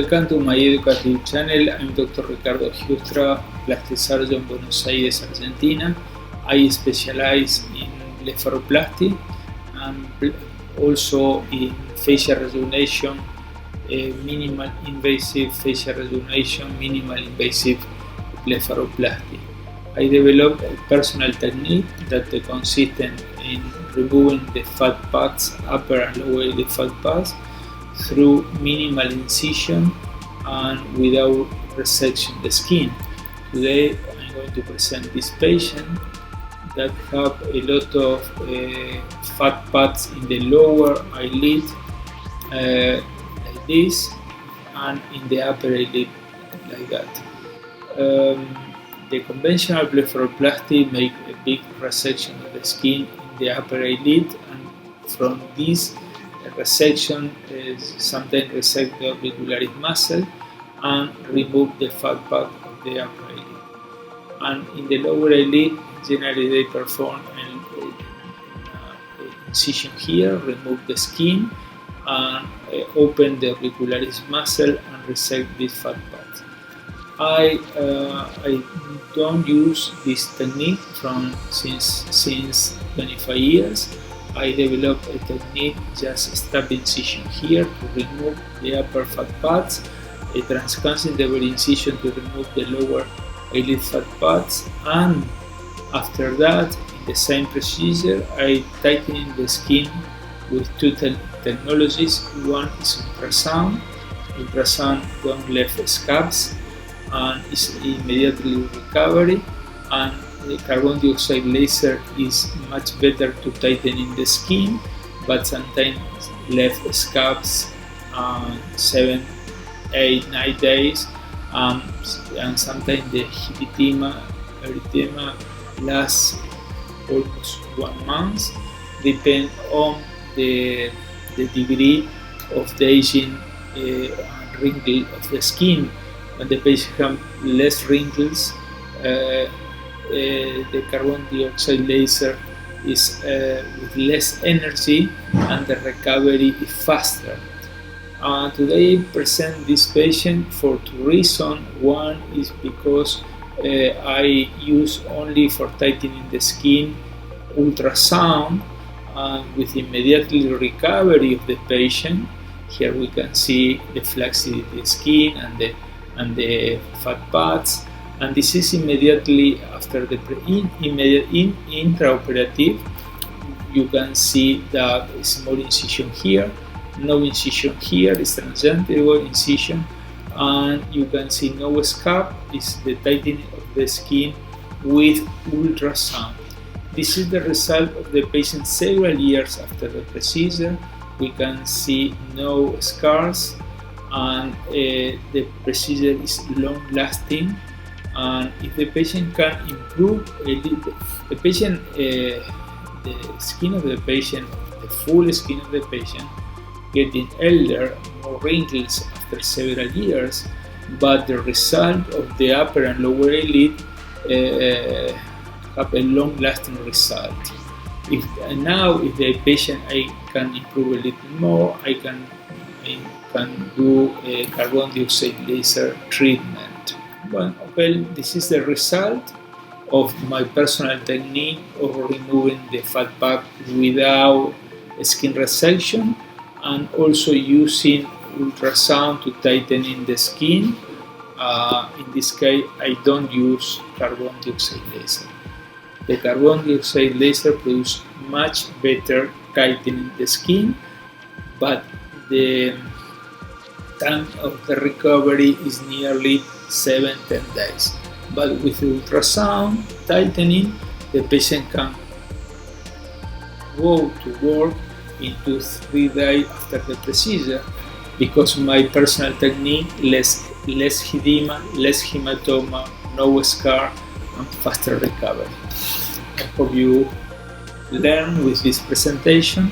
Welcome to my educative channel. I'm Dr. Ricardo Hoogstra, plastic surgeon, Buenos Aires, Argentina. I specialize in blepharoplasty and also in facial rejuvenation, minimal invasive facial rejuvenation, minimal invasive blepharoplasty. I developed a personal technique that consists in removing the fat pads, upper and lower the fat pads, through minimal incision and without resection the skin. Today I'm going to present this patient that have a lot of fat pads in the lower eyelid like this, and in the upper eyelid like that. The conventional blepharoplasty make a big resection of the skin in the upper eyelid, and from this resection sometimes resect the auricularis muscle and remove the fat part of the upper eyelid. And in the lower eyelid, generally they perform an incision here, remove the skin, and open the auricularis muscle and resect this fat part. I don't use this technique since 25 years. I developed a technique, just stab incision here to remove the upper fat pads, a transconjunctival incision to remove the lower eyelid fat pads, and after that, in the same procedure, I tighten the skin with two technologies. One is ultrasound. Ultrasound don't leave scabs and is immediately recovery, and the carbon dioxide laser is much better to tighten in the skin, but sometimes left scabs 7, 8, 9 days, and sometimes the erythema lasts almost 1 month, depend on the degree of the aging and wrinkle of the skin. When the patient has less wrinkles, the carbon dioxide laser is with less energy and the recovery is faster. Today I present this patient for two reasons. One is because I use only for tightening the skin ultrasound with immediately recovery of the patient. Here we can see the flaccid of the skin and the fat pads. And this is immediately after the intraoperative. You can see that small incision here, no incision here, is transconjunctival incision, and you can see no scab, is the tightening of the skin with ultrasound. This is the result of the patient several years after the procedure. We can see no scars, and the procedure is long lasting. And if the patient can improve the patient, the skin of the patient, the full skin of the patient, getting elder, more wrinkles after several years, but the result of the upper and lower eyelid have a long-lasting result. If the patient I can improve a little more, I can do a carbon dioxide laser treatment. Well, this is the result of my personal technique of removing the fat pad without skin resection, and also using ultrasound to tighten in the skin. In this case, I don't use carbon dioxide laser. The carbon dioxide laser produces much better tightening the skin, but the time of the recovery is nearly 7-10 days. But with ultrasound tightening, the patient can go to work in 2-3 days after the procedure, because my personal technique, less edema, less hematoma, no scar, and faster recovery. I hope you learn with this presentation.